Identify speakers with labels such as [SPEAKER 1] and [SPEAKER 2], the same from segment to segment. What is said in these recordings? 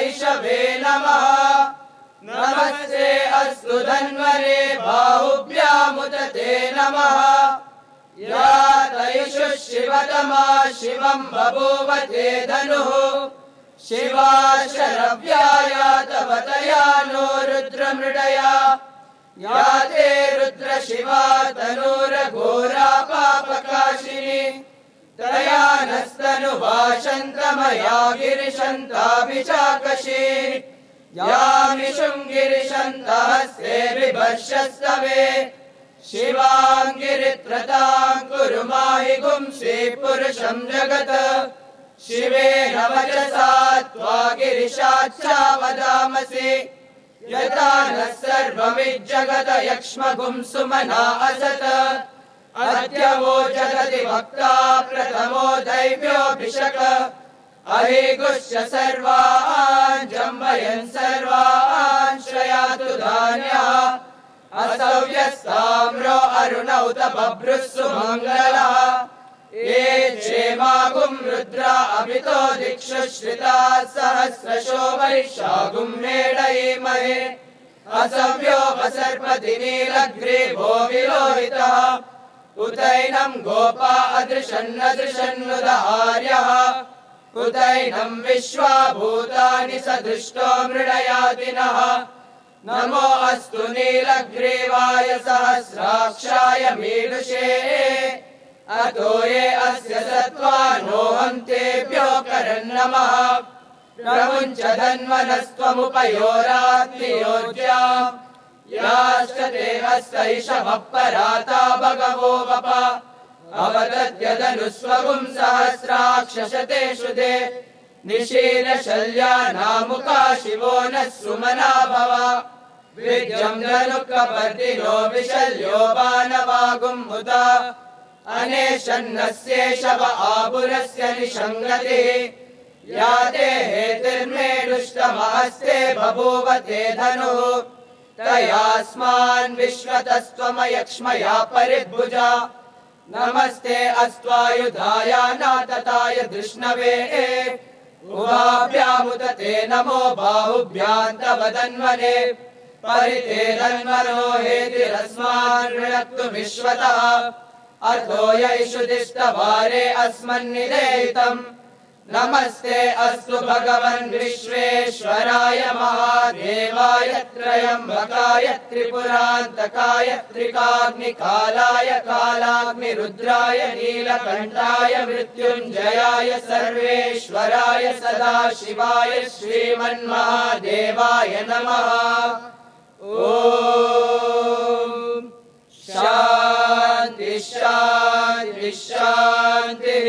[SPEAKER 1] इषवे नमः नमस्ते अस्तु धन्वने बाहुभ्यामुत ते नमः या तयुषु शिवतमा शिवं बभूव ते धनुः शिवा शरव्याया तवतया नो रुद्रमृडया या ते रुद्र शिवा तनूरघोरा पापकाशिनी तया नस्तनुभाषन्तमया गिरिशन्ताभिचाकशी यामिषुं गिरिशन्तहस्ते बिभर्षस्तवे शिवां गिरित्रतां कुरु माहि गुंसि पुरुषं जगत् शिवेन वचसा त्वा गिरिशाच्छा वदामसि यथा नः सर्वमिज्जगत यक्ष्मगुं सुमना असत् अद्य वो जगति भक्ता प्रथमो दैव्योऽभिषक अहिगुश्च सर्वान् जम्बयन् सर्वान् श्रयातु धान्यः असव्यस्ताम्रो अरुणौ तपभ्रुः सुमङ्गलः ये क्षेमागुं रुद्रा अभितो दिक्षु श्रिताः सहस्रशो वैशागुं मेडयीमहे असव्यो वसर्पति नीलग्रीवो विलोहितः उतैनं गोपा अदृशन्नदृशन्नुदहार्यः उतैनं विश्वा भूतानि सदृष्टो मृडयातिनः नमो अस्तु नीलग्रीवाय सहस्राक्षाय मीदुषे अतो ये अस्य सत्त्वानोऽहं तेभ्यो करन्नमः प्रमुञ्च धन्वनस्त्वमुपयोरात्मियोज्याम् याश्च ते हस्तैषवः पराता भगवो वप अवदद्यदनुस्वगुं सहस्राक्षशतेषु ते निशीलशल्यानामुका शिवो नः सुमना भव विद्यं धनुक्कपर्दिनो विशल्यो बाणवागुम्मुदा अनेशन्नस्येषव आपुरस्य निषङ्गतिः या ते हेतिर्मेडुष्टमहस्ते बभूव ते धनुः तयास्मान् विश्वतस्त्वमयक्ष्मया परिभुजा नमस्ते अस्त्वायुधाय नातताय धृष्णवे उभाभ्यामुत ते नमो बाहुभ्यां तव धन्वने परिते धन्वनो हेतिरस्मान् ऋणक्तु विश्वतः अथो यैषु दिष्टवारे अस्मन्निदेहितम् नमस्ते अस्तु भगवन् विश्वेश्वराय महादेवाय त्रयम्बकाय त्रिपुरान्तकाय त्रिकाग्निकालाय कालाग्निरुद्राय नीलकण्ठाय मृत्युञ्जयाय सर्वेश्वराय सदाशिवाय श्रीमन्महादेवाय नमः। ॐ शान्ति शान्ति शान्तिः।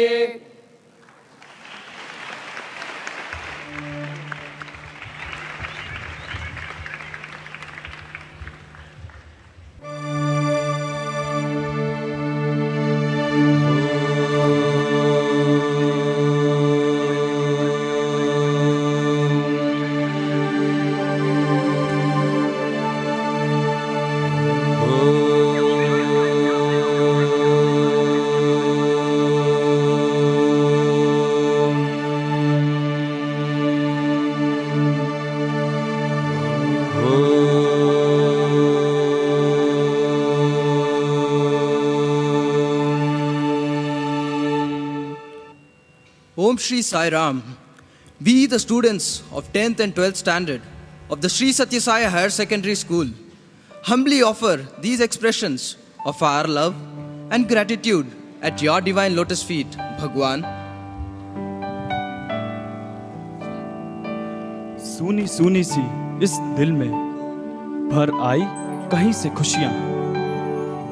[SPEAKER 2] Om Shri Sai Ram. We, the students of 10th and 12th standard of the Sri Satya Sai Higher Secondary School, humbly offer these expressions of our love and gratitude at your divine lotus feet, Bhagwan.
[SPEAKER 3] सूनी सूनी सी इस दिल में भर आई कहीं से खुशियां,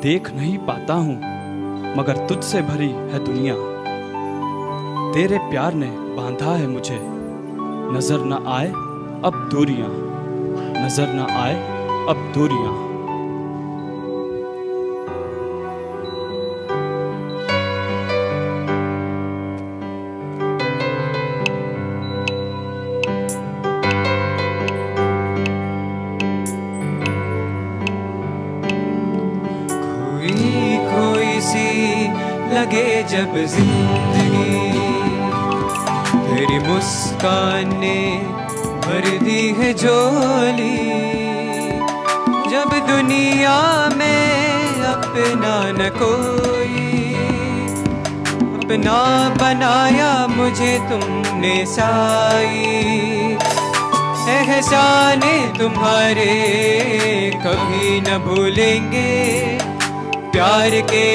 [SPEAKER 3] देख नहीं पाता हूँ मगर तुझसे भरी है दुनिया। तेरे प्यार ने बांधा है मुझे, नजर न आए अब दूरियां, नजर न आए अब दूरियां।
[SPEAKER 4] खोई सी लगे जब जिंदगी, तेरी मुस्कान ने भर दी है झोली। जब दुनिया में अपना न कोई, अपना बनाया मुझे तुमने साई। एहसाने तुम्हारे कभी न भूलेंगे, प्यार के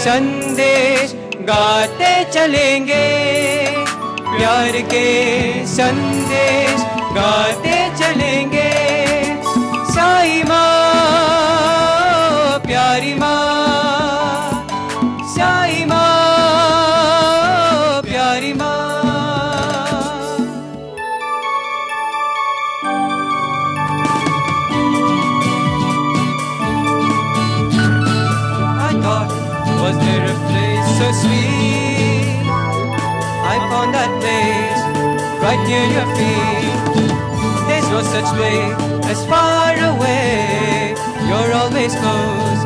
[SPEAKER 4] संदेश गाते चलेंगे, प्यार के संदेश गाते चलेंगे। साई माँ प्यारी माँ, साई माँ प्यारी माँ। I thought, was there a place so sweet? I found that place right near your feet. There's no such place as far away. You're always close,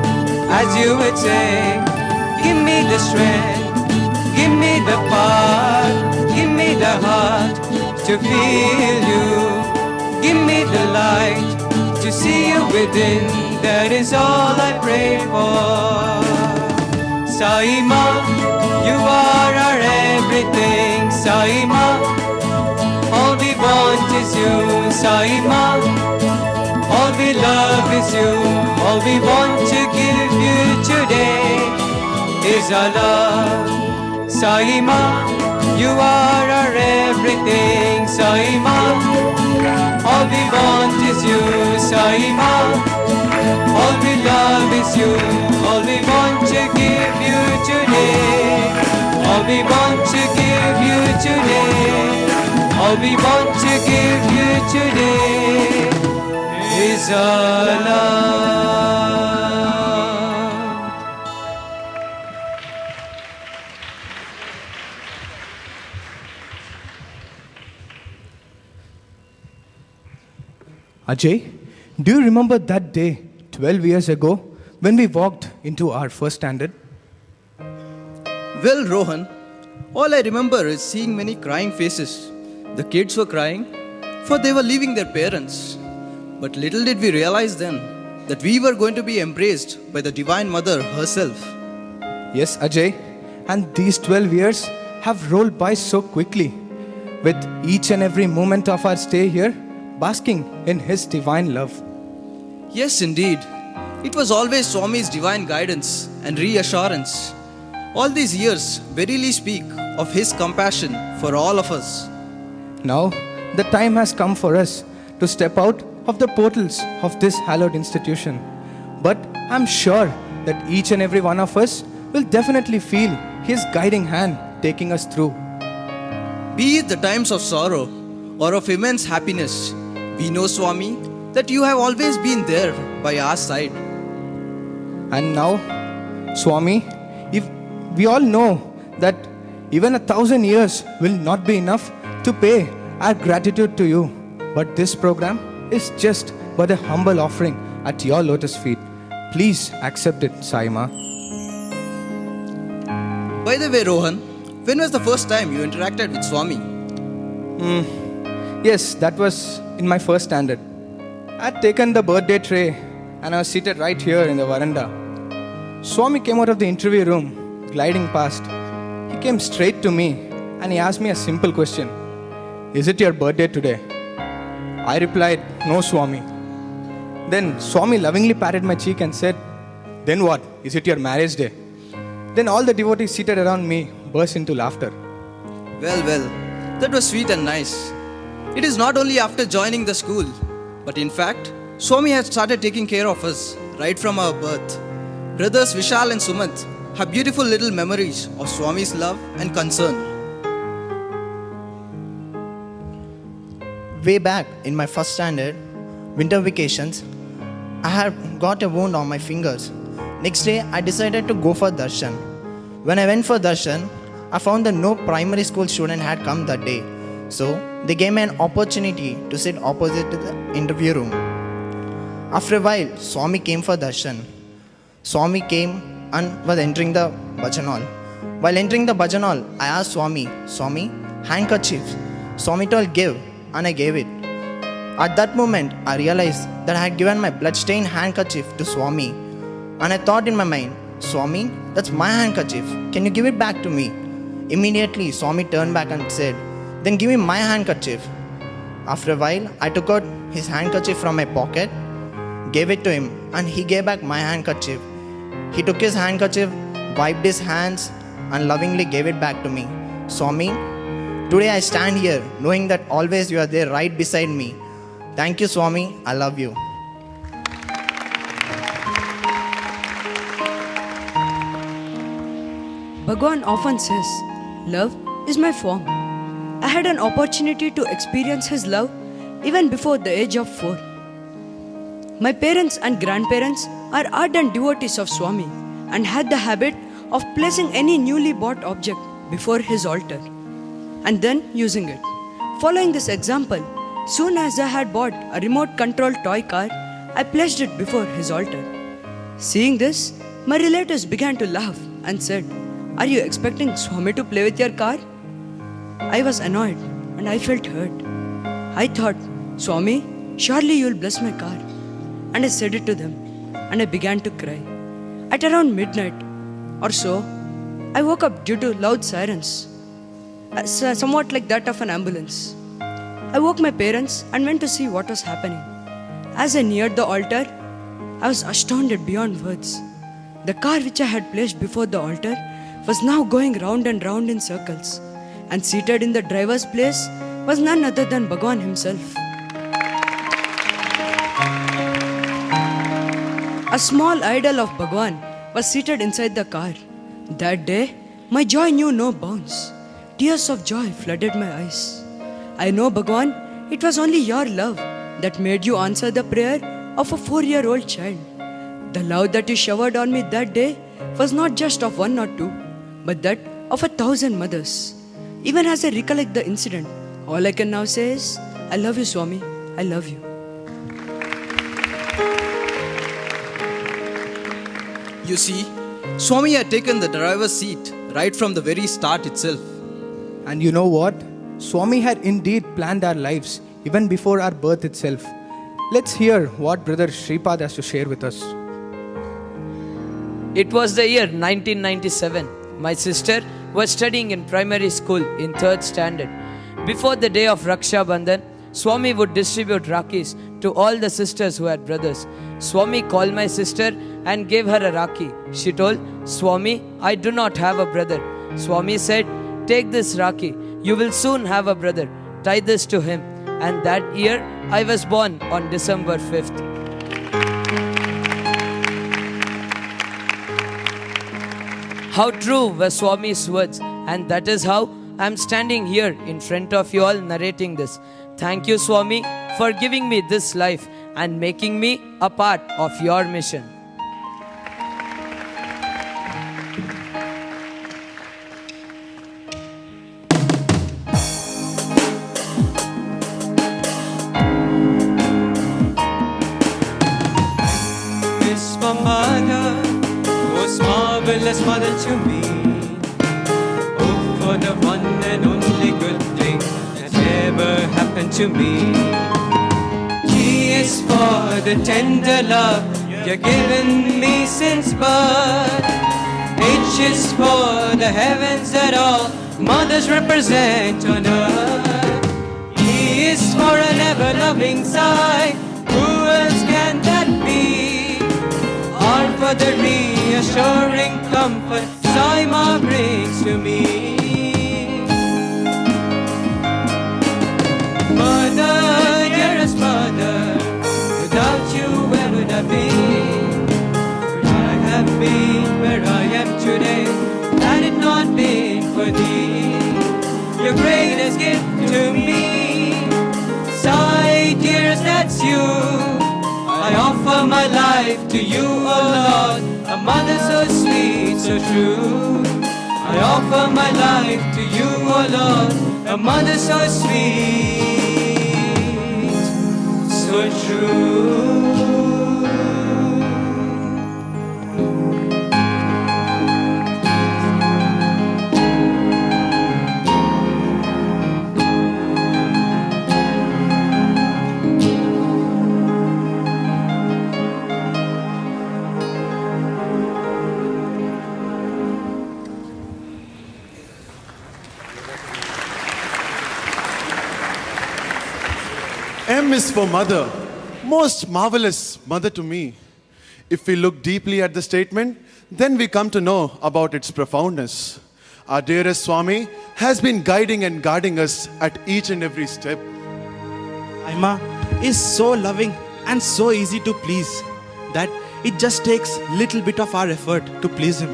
[SPEAKER 4] as you would say. Give me the strength, give me the power, give me the heart to feel you. Give me the light to see you within. That is all I pray for. Sai Ma, you are our everything. Sai Ma, all we want is you. Sai Ma, all we love is you. All we want to give you today is our love. Sai Ma, you are our everything. Sai Ma, all we want is you. Sai Ma, all we love is you. All we want to give you today. All we want to give you today. All we want to give you today is our love.
[SPEAKER 5] Ajay, do you remember that day 12 years ago when we walked into our first standard?
[SPEAKER 2] Well, Rohan, all I remember is seeing many crying faces. The kids were crying, for they were leaving their parents. But little did we realize then that we were going to be embraced by the Divine Mother herself.
[SPEAKER 5] Yes, Ajay, and these 12 years have rolled by so quickly, with each and every moment of our stay here basking in His divine love.
[SPEAKER 2] Yes, indeed. It was always Swami's divine guidance and reassurance. All these years verily speak of His compassion for all of us.
[SPEAKER 5] Now, the time has come for us to step out of the portals of this hallowed institution. But I'm sure that each and every one of us will definitely feel His guiding hand taking us through.
[SPEAKER 2] Be it the times of sorrow or of immense happiness, we know, Swami, that you have always been there by our side.
[SPEAKER 5] And now, Swami, if we all know that even 1,000 years will not be enough to pay our gratitude to you, but this program is just but a humble offering at your lotus feet. Please accept it, Sai Ma.
[SPEAKER 2] By the way, Rohan, when was the first time you interacted with Swami?
[SPEAKER 5] Yes, that was in my first standard. I had taken the birthday tray and I was seated right here in the veranda. Swami came out of the interview room, gliding past. He came straight to me and he asked me a simple question. Is it your birthday today? I replied, no, Swami. Then Swami lovingly patted my cheek and said, then what? Is it your marriage day? Then all the devotees seated around me burst into laughter.
[SPEAKER 2] Well, that was sweet and nice. It is not only after joining the school, but in fact, Swami had started taking care of us right from our birth. Brothers Vishal and Sumant have beautiful little memories of Swami's love and concern.
[SPEAKER 6] Way back in my first standard, winter vacations, I had got a wound on my fingers. Next day, I decided to go for darshan. When I went for darshan, I found that no primary school student had come that day. So, they gave me an opportunity to sit opposite to the interview room. After a while, Swami came for darshan. Swami came and was entering the bhajan hall. While entering the bhajan hall, I asked Swami, handkerchief. Swami told give, and I gave it. At that moment, I realized that I had given my blood-stained handkerchief to Swami. And I thought in my mind, Swami, that's my handkerchief. Can you give it back to me? Immediately, Swami turned back and said, then give me my handkerchief. After a while, I took out his handkerchief from my pocket, gave it to him, and he gave back my handkerchief. He took his handkerchief, wiped his hands, and lovingly gave it back to me. Swami, today I stand here knowing that always you are there right beside me. Thank you, Swami. I love you.
[SPEAKER 7] Bhagwan often says, love is my form. I had an opportunity to experience his love even before the age of 4. My parents and grandparents are ardent devotees of Swami and had the habit of placing any newly bought object before his altar and then using it. Following this example, soon as I had bought a remote controlled toy car, I placed it before his altar. Seeing this, my relatives began to laugh and said, are you expecting Swami to play with your car? I was annoyed and I felt hurt. I thought, Swami, surely you will bless my car. And I said it to them and I began to cry. At around midnight or so, I woke up due to loud sirens, somewhat like that of an ambulance. I woke my parents and went to see what was happening. As I neared the altar, I was astounded beyond words. The car which I had placed before the altar was now going round and round in circles, and seated in the driver's place was none other than Bhagwan himself. A small idol of Bhagwan was seated inside the car. That day, my joy knew no bounds. Tears of joy flooded my eyes. I know, Bhagwan, it was only your love that made you answer the prayer of a 4-year-old child. The love that you showered on me that day was not just of 1 or 2, but that of 1,000 mothers. Even as I recollect the incident, all I can now say is, I love you, Swami. I love you.
[SPEAKER 2] You see, Swami had taken the driver's seat right from the very start itself.
[SPEAKER 5] And you know what? Swami had indeed planned our lives even before our birth itself. Let's hear what Brother Shripad has to share with us.
[SPEAKER 1] It was the year 1997. My sister was studying in primary school in 3rd standard. Before the day of Raksha Bandhan, Swami would distribute Rakis to all the sisters who had brothers. Swami called my sister and gave her a Raki. She told, Swami, I do not have a brother. Swami said, take this Raki. You will soon have a brother. Tie this to him. And that year, I was born on December 5th. How true were Swami's words, and that is how I am standing here in front of you all narrating this. Thank you, Swami, for giving me this life and making me a part of your mission.
[SPEAKER 4] Miss my mother, most marvelous mother to me. Oh, for the one and only good thing that ever happened to me. G is for the tender love you've given me since birth. H is for the heavens that all mothers represent on earth. E is for an ever-loving side. Who else can that be? R for the reassuring comfort Saima brings to me. Mother, dearest mother, without you where would I be? Could I have been where I am today had it not been for thee? Your greatest gift to me. Sigh, dearest, that's you. I offer my life to you, oh Lord, a mother so sweet, so true. I offer my life to you, oh Lord, a mother so sweet, so true.
[SPEAKER 8] M is for mother. Most marvelous mother to me. If we look deeply at the statement, then we come to know about its profoundness. Our dearest Swami has been guiding and guarding us at each and every step.
[SPEAKER 9] Aima is so loving and so easy to please that it just takes little bit of our effort to please him.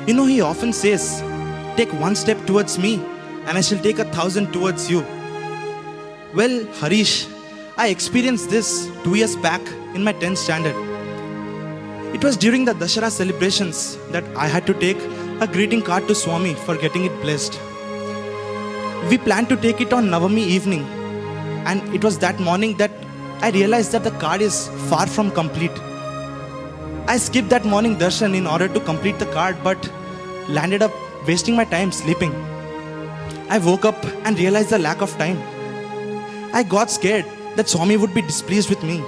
[SPEAKER 9] You know, he often says, take one step towards me and I shall take 1,000 towards you. Well, Harish, I experienced this 2 years back in my 10th standard. It was during the Dashara celebrations that I had to take a greeting card to Swami for getting it blessed. We planned to take it on Navami evening, and it was that morning that I realized that the card is far from complete. I skipped that morning darshan in order to complete the card, but landed up wasting my time sleeping. I woke up and realized the lack of time. I got scared that Swami would be displeased with me.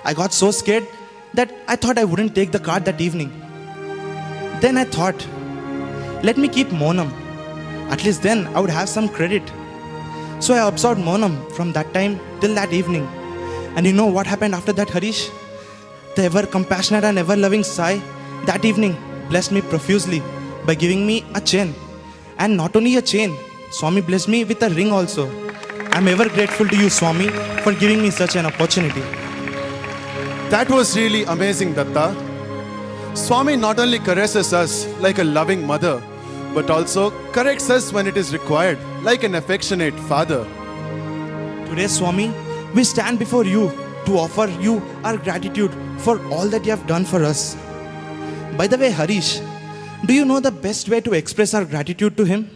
[SPEAKER 9] I got so scared that I thought I wouldn't take the card that evening. Then I thought, let me keep Monam. At least then I would have some credit. So I observed Monam from that time till that evening. And you know what happened after that, Harish? The ever compassionate and ever loving Sai that evening blessed me profusely by giving me a chain. And not only a chain, Swami blessed me with a ring also. I'm ever grateful to you, Swami, for giving me such an opportunity.
[SPEAKER 8] That was really amazing, Datta. Swami not only caresses us like a loving mother, but also corrects us when it is required, like an affectionate father.
[SPEAKER 9] Today, Swami, we stand before you to offer you our gratitude for all that you have done for us. By the way, Harish, do you know the best way to express our gratitude to him?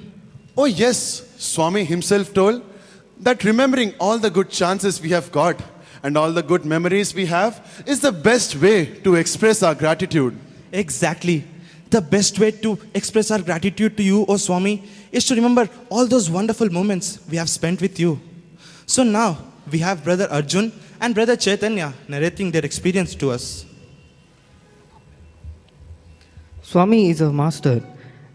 [SPEAKER 8] Oh yes, Swami himself told that remembering all the good chances we have got and all the good memories we have is the best way to express our gratitude.
[SPEAKER 9] Exactly. The best way to express our gratitude to you, O Swami, is to remember all those wonderful moments we have spent with you. So now, we have Brother Arjun and Brother Chaitanya narrating their experience to us.
[SPEAKER 10] Swami is a master,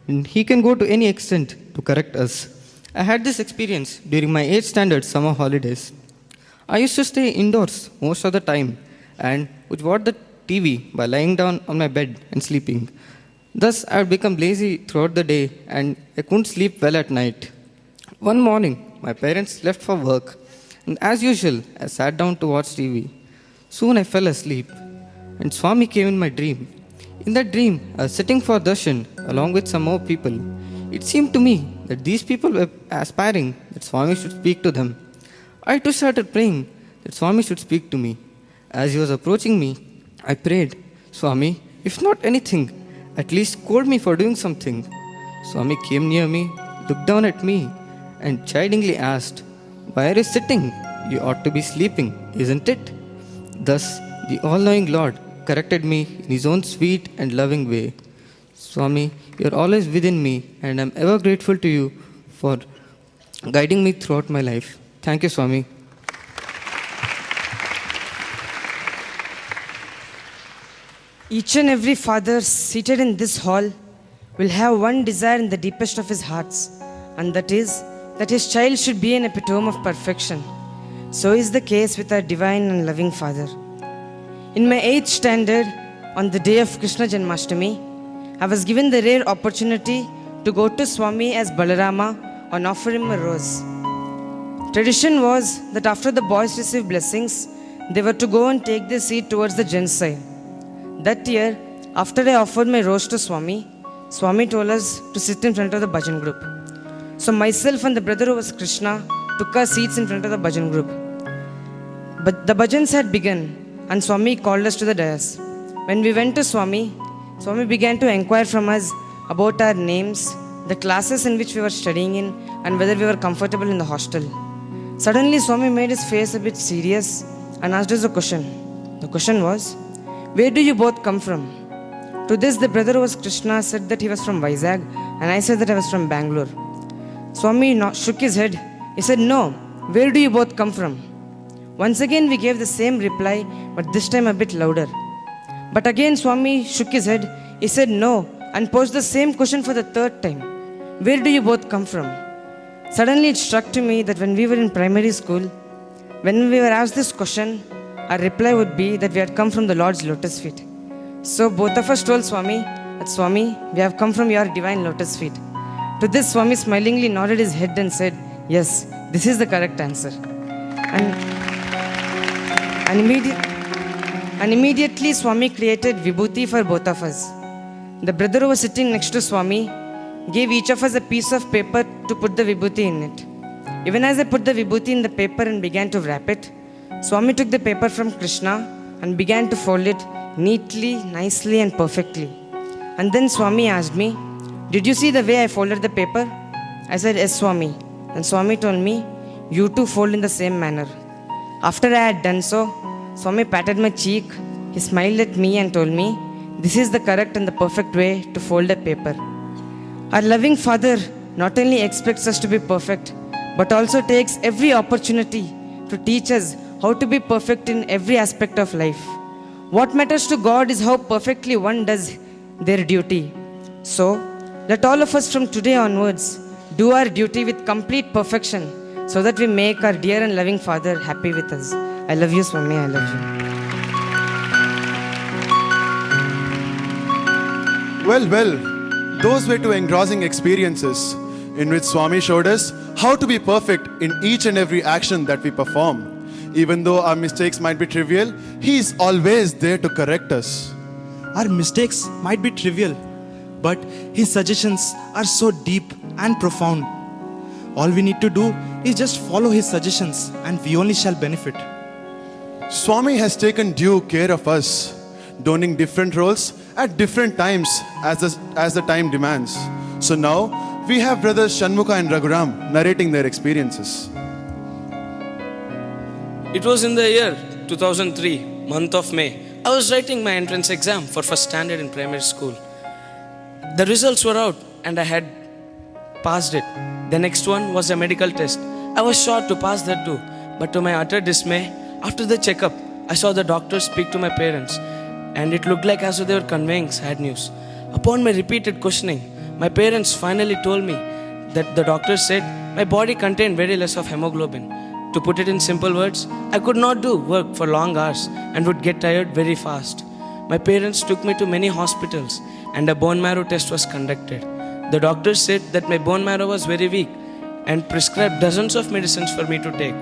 [SPEAKER 10] and he can go to any extent to correct us. I had this experience during my 8th standard summer holidays. I used to stay indoors most of the time and would watch the TV by lying down on my bed and sleeping. Thus, I would become lazy throughout the day and I couldn't sleep well at night. One morning, my parents left for work, and as usual, I sat down to watch TV. Soon I fell asleep, and Swami came in my dream. In that dream, I was sitting for darshan along with some more people. It seemed to me that these people were aspiring that Swami should speak to them. I too started praying that Swami should speak to me. As he was approaching me, I prayed, Swami, if not anything, at least scold me for doing something. Swami came near me, looked down at me, and chidingly asked, why are you sitting? You ought to be sleeping, isn't it? Thus, the all-knowing Lord corrected me in his own sweet and loving way. Swami, you are always within me, and I am ever grateful to you for guiding me throughout my life. Thank you, Swami.
[SPEAKER 7] Each and every father seated in this hall will have one desire in the deepest of his hearts, and that is that his child should be an epitome of perfection. So is the case with our divine and loving Father. In my 8th standard, on the day of Krishna Janmashtami, I was given the rare opportunity to go to Swami as Balarama and offer him a rose. Tradition was that after the boys received blessings, they were to go and take their seat towards the gents' side. That year, after I offered my rose to Swami, Swami told us to sit in front of the bhajan group. So myself and the brother who was Krishna took our seats in front of the bhajan group. But the bhajans had begun, and Swami called us to the dais. When we went to Swami, Swami began to inquire from us about our names, the classes in which we were studying in, and whether we were comfortable in the hostel. Suddenly, Swami made his face a bit serious and asked us a question. The question was, where do you both come from? To this, the brother who was Krishna said that he was from Vizag, and I said that I was from Bangalore. Swami shook his head. He said, no, where do you both come from? Once again, we gave the same reply, but this time a bit louder. But again, Swami shook his head. He said, no, and posed the same question for the third time. Where do you both come from? Suddenly, it struck to me that when we were in primary school,
[SPEAKER 11] When we were asked this question, our reply would be that we had come from the Lord's lotus feet. So both of us told Swami that, Swami, we have come from your divine lotus feet. To this, Swami smilingly nodded his head and said, yes, this is the correct answer. And immediately Swami created Vibhuti for both of us. The brother who was sitting next to Swami gave each of us a piece of paper to put the Vibhuti in it. Even as I put the Vibhuti in the paper and began to wrap it, Swami took the paper from Krishna and began to fold it neatly, nicely and perfectly. And then Swami asked me, did you see the way I folded the paper? I said, yes, Swami. And Swami told me, you too fold in the same manner. After I had done so, Swami patted my cheek, he smiled at me and told me, this is the correct and the perfect way to fold a paper. Our loving Father not only expects us to be perfect, but also takes every opportunity to teach us how to be perfect in every aspect of life. What matters to God is how perfectly one does their duty. So, let all of us from today onwards do our duty with complete perfection so that we make our dear and loving Father happy with us. I love you, Swami. I love
[SPEAKER 8] you. Well, those were two engrossing experiences in which Swami showed us how to be perfect in each and every action that we perform. Even though our mistakes might be trivial, He is always there to correct us.
[SPEAKER 9] Our mistakes might be trivial, but His suggestions are so deep and profound. All we need to do is just follow His suggestions and we only shall benefit.
[SPEAKER 8] Swami has taken due care of us, donning different roles at different times as the time demands. So now, we have brothers Shanmukha and Raghuram narrating their experiences.
[SPEAKER 12] It was in the year 2003, month of May. I was writing my entrance exam for first standard in primary school. The results were out and I had passed it. The next one was a medical test. I was sure to pass that too. But to my utter dismay, after the checkup, I saw the doctor speak to my parents and it looked like as though they were conveying sad news. Upon my repeated questioning, my parents finally told me that the doctor said my body contained very less of hemoglobin. To put it in simple words, I could not do work for long hours and would get tired very fast. My parents took me to many hospitals and a bone marrow test was conducted. The doctor said that my bone marrow was very weak and prescribed dozens of medicines for me to take.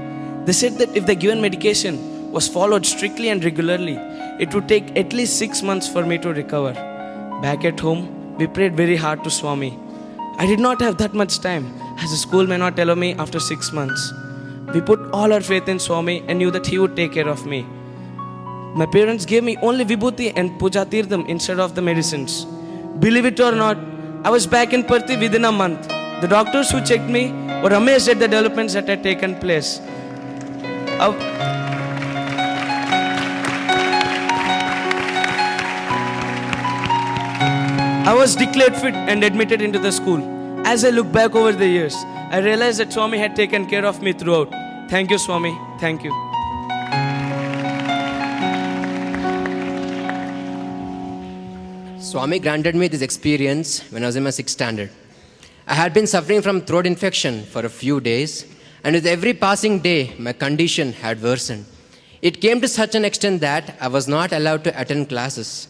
[SPEAKER 12] They said that if the given medication was followed strictly and regularly, it would take at least 6 months for me to recover. Back at home, we prayed very hard to Swami. I did not have that much time as the school may not allow me after 6 months. We put all our faith in Swami and knew that He would take care of me. My parents gave me only Vibhuti and Puja Tirtham instead of the medicines. Believe it or not, I was back in Parthi within a month. The doctors who checked me were amazed at the developments that had taken place. I was declared fit and admitted into the school. As I look back over the years, I realized that Swami had taken care of me throughout. Thank you, Swami. Thank you.
[SPEAKER 13] Swami granted me this experience when I was in my 6th standard. I had been suffering from throat infection for a few days, and with every passing day, my condition had worsened. It came to such an extent that I was not allowed to attend classes.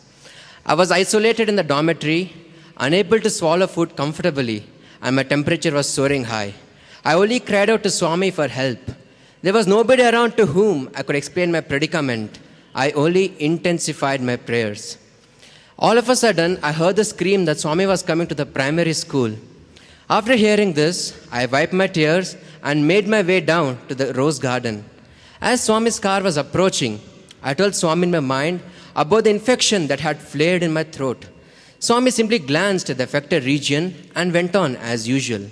[SPEAKER 13] I was isolated in the dormitory, unable to swallow food comfortably, and my temperature was soaring high. I only cried out to Swami for help. There was nobody around to whom I could explain my predicament. I only intensified my prayers. All of a sudden, I heard the scream that Swami was coming to the primary school. After hearing this, I wiped my tears and made my way down to the rose garden. As Swami's car was approaching, I told Swami in my mind about the infection that had flared in my throat. Swami simply glanced at the affected region and went on as usual.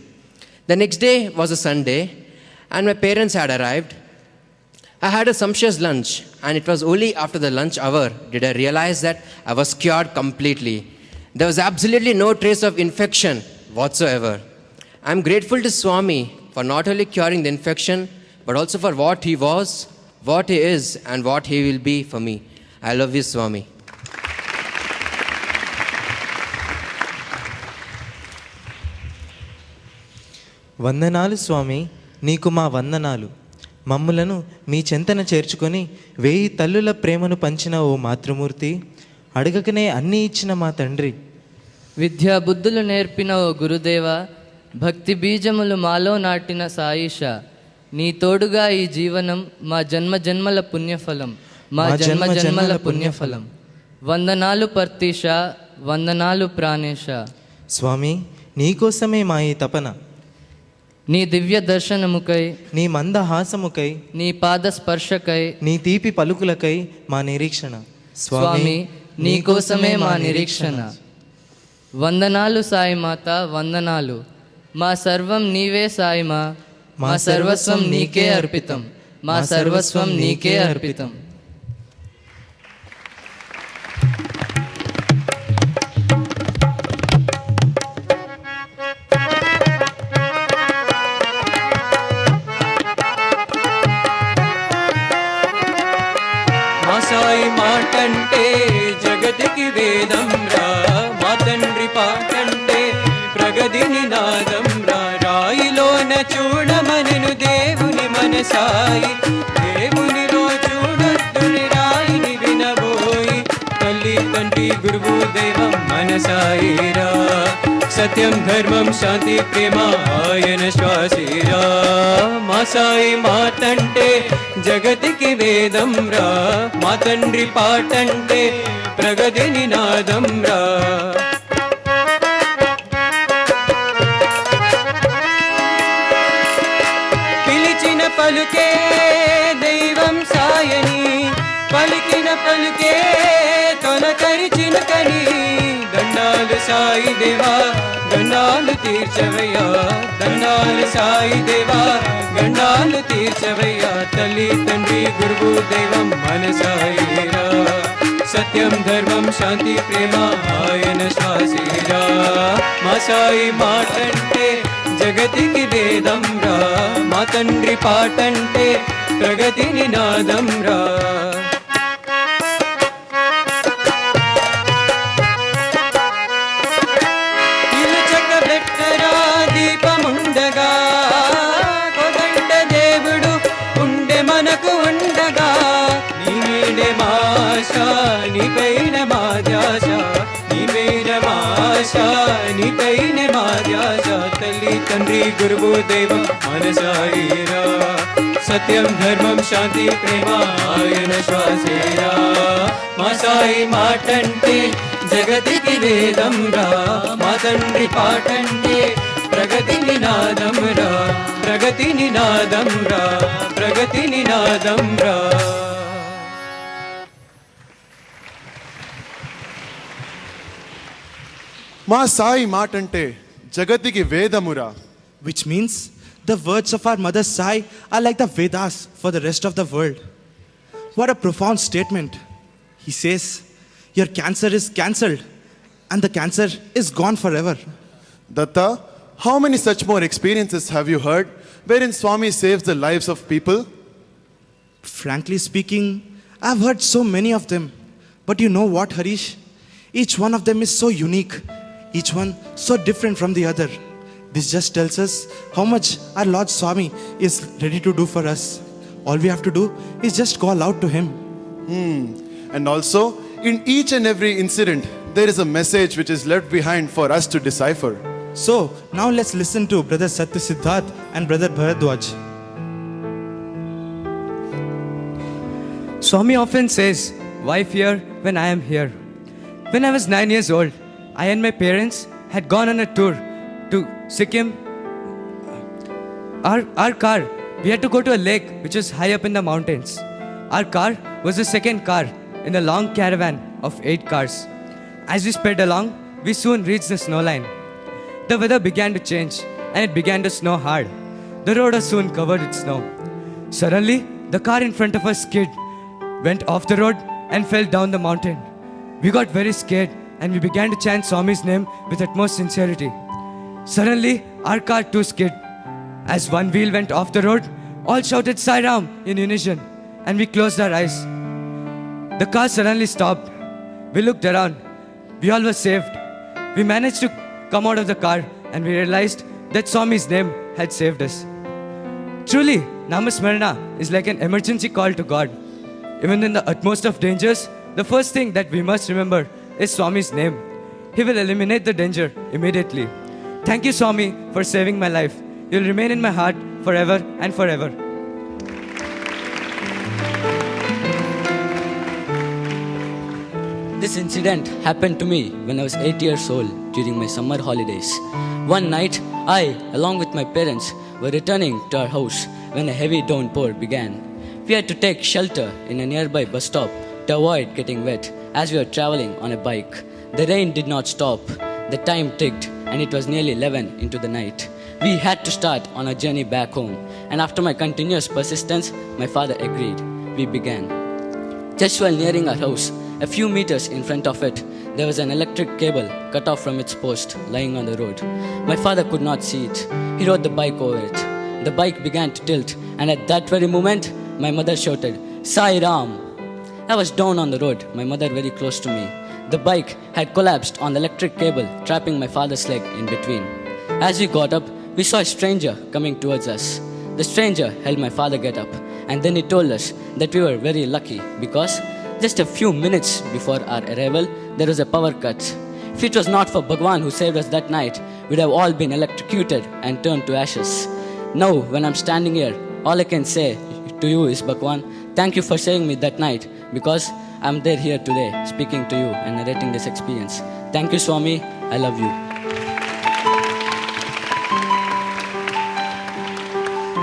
[SPEAKER 13] The next day was a Sunday, and my parents had arrived. I had a sumptuous lunch, and it was only after the lunch hour did I realize that I was cured completely. There was absolutely no trace of infection whatsoever. I am grateful to Swami for not only curing the infection, but also for what He was, what He is, and what He will be for me. I love you, Swami.
[SPEAKER 14] వందనాలు స్వామి, నీకు మా వందనాలు. మమ్ములను మీ చెంతన చేర్చుకొని 1000 తల్లుల ప్రేమను పంచిన ఓ మాతృమూర్తి, అడగకనే అన్నీ ఇచ్చిన మా తండ్రి,
[SPEAKER 15] విద్యా బుద్ధులు నేర్పిన ఓ గురుదేవ, భక్తి బీజములు మాలో నాటిన సాయిష, నీ తోడుగా ఈ జీవనం మా జన్మ జన్మల పుణ్యఫలం, మా జన్మ జన్మల పుణ్యఫలం. వందనాలు పర్తీష, వందనాలు ప్రాణేశ.
[SPEAKER 14] స్వామి, నీకోసమే మా ఈ తపన.
[SPEAKER 15] నీ దివ్య దర్శనముకై,
[SPEAKER 14] నీ మందహాసముకై,
[SPEAKER 15] నీ పాద స్పర్శకై,
[SPEAKER 14] నీ తీపి పలుకులకై మా నిరీక్షణ.
[SPEAKER 15] స్వామి, నీకోసమే మా నిరీక్షణ. వందనాలు సాయి మాత, వందనాలు. మా సర్వం నీవే సాయిమా, మా సర్వస్వం నీకే అర్పితం, మా సర్వస్వం నీకే అర్పితం.
[SPEAKER 4] సాయి మాటంటే జగతికి వేదం రా, మా తండ్రి పాటంటే ప్రగతి నినాదం రా. రాయిలోన చూడమనెను దేవుని మనసాయి, దేవునిలో చూడొద్దుని రాయిని వినబోయి. తల్లి తండ్రి గురువు దైవం మనసాయిరా, సత్యం ధర్మం శాంతి ప్రేమ ఆయన శ్వాసిరా. మా సాయి మాటంటే జగతికి వేదం రా, మా తండ్రి పాటంటే ప్రగతి నినాదం రా. పిలిచిన పలుకే దైవం సాయని, పలికిన పలుకే తొలకరిచిన కని. దండాలు సాయి దేవా, గండాలు తీర్చవయ్యా, దండాలు సాయి దేవా, గండాలు తీర్చవయ్యా. తల్లి తండ్రి గురువు దైవం మనసాయిరా, సత్యం ధర్మం శాంతి ప్రేమ ఆయన శ్వాసిరా. మా సాయి మాటంటే జగతికి వేదం రా, మా తండ్రి పాటంటే ప్రగతి నినాదం రా. దీపముండగా కోదండ దేవుడు ఉండే మనకు ఉండగా, నీవే మాష నీపైన మా ధ్యాస, నీవైన మాష నీపైన మా ధ్యాస. తల్లి తండ్రి గురువు దైవం మనసాయిరా, సత్యం ధర్మం శాంతి ప్రేమ ఆయన శ్వాసేరా. మా సాయి మాటంటే జగతికి వేదం రా, మా తండ్రి పాటంటే ప్రగతి నినాదం రా, ప్రగతి నినాదం రా, ప్రగతి నినాదం రా.
[SPEAKER 8] మా సాయి మాటంటే జగతికి వేదమురా,
[SPEAKER 9] which means the words of our mother Sai are like the Vedas for the rest of the world. What a profound statement. He says, your cancer is cancelled and the cancer is gone forever.
[SPEAKER 8] Datta, how many such more experiences have you heard wherein Swami saves the lives of people?
[SPEAKER 9] Frankly speaking, I've heard so many of them. But you know what, Harish? Each one of them is so unique. Each one so different from the other. This just tells us how much our Lord Swami is ready to do for us. All we have to do is just call out to Him.
[SPEAKER 8] And also, in each and every incident, there is a message which is left behind for us to decipher.
[SPEAKER 9] So, now let's listen to Brother Satya Siddharth and Brother Bharadwaj.
[SPEAKER 1] Swami often says, "Why fear when I am here?" When I was 9 years old, I and my parents had gone on a tour to Sikkim. Our car, we had to go to a lake which was high up in the mountains. Our car was the second car in a long caravan of 8 cars. As we sped along, we soon reached the snow line. The weather began to change and it began to snow hard. The road was soon covered with snow. Suddenly, the car in front of us skid, went off the road and fell down the mountain. We got very scared and we began to chant Swami's name with utmost sincerity. Suddenly, our car too skid. As one wheel went off the road, all shouted Sai Ram in unison and we closed our eyes. The car suddenly stopped. We looked around. We all were saved. We managed to come out of the car and we realized that Swami's name had saved us. Truly,
[SPEAKER 16] Namasmarana is like an emergency call to God. Even in the utmost of dangers, the first thing that we must remember is Swami's name. He will eliminate the danger immediately. Thank you, Swami, for saving my life. You'll remain in my heart forever and forever.
[SPEAKER 17] This incident happened to me when I was 8 years old during my summer holidays. One night, I, along with my parents, were returning to our house when a heavy downpour began. We had to take shelter in a nearby bus stop to avoid getting wet as we were traveling on a bike. The rain did not stop. The time ticked and it was nearly 11 into the night. We had to start on our journey back home, and after my continuous persistence, my father agreed. We began. Just while nearing our house, a few meters in front of it, there was an electric cable cut off from its post lying on the road. My father could not see it. He rode the bike over it. The bike began to tilt, and at that very moment, my mother shouted, "Sai Ram!" I was down on the road, my mother very close to me. The bike had collapsed on the electric cable, trapping my father's leg in between. As we got up, we saw a stranger coming towards us. The stranger helped my father get up, and then he told us that we were very lucky because just a few minutes before our arrival, there was a power cut. If it was not for Bhagwan who saved us that night, we'd have all been electrocuted and turned to ashes. Now, when I'm standing here, all I can say to you is, Bhagwan, thank you for saving me that night, because I'm there here today speaking to you and narrating this experience. Thank you, Swami. I love you.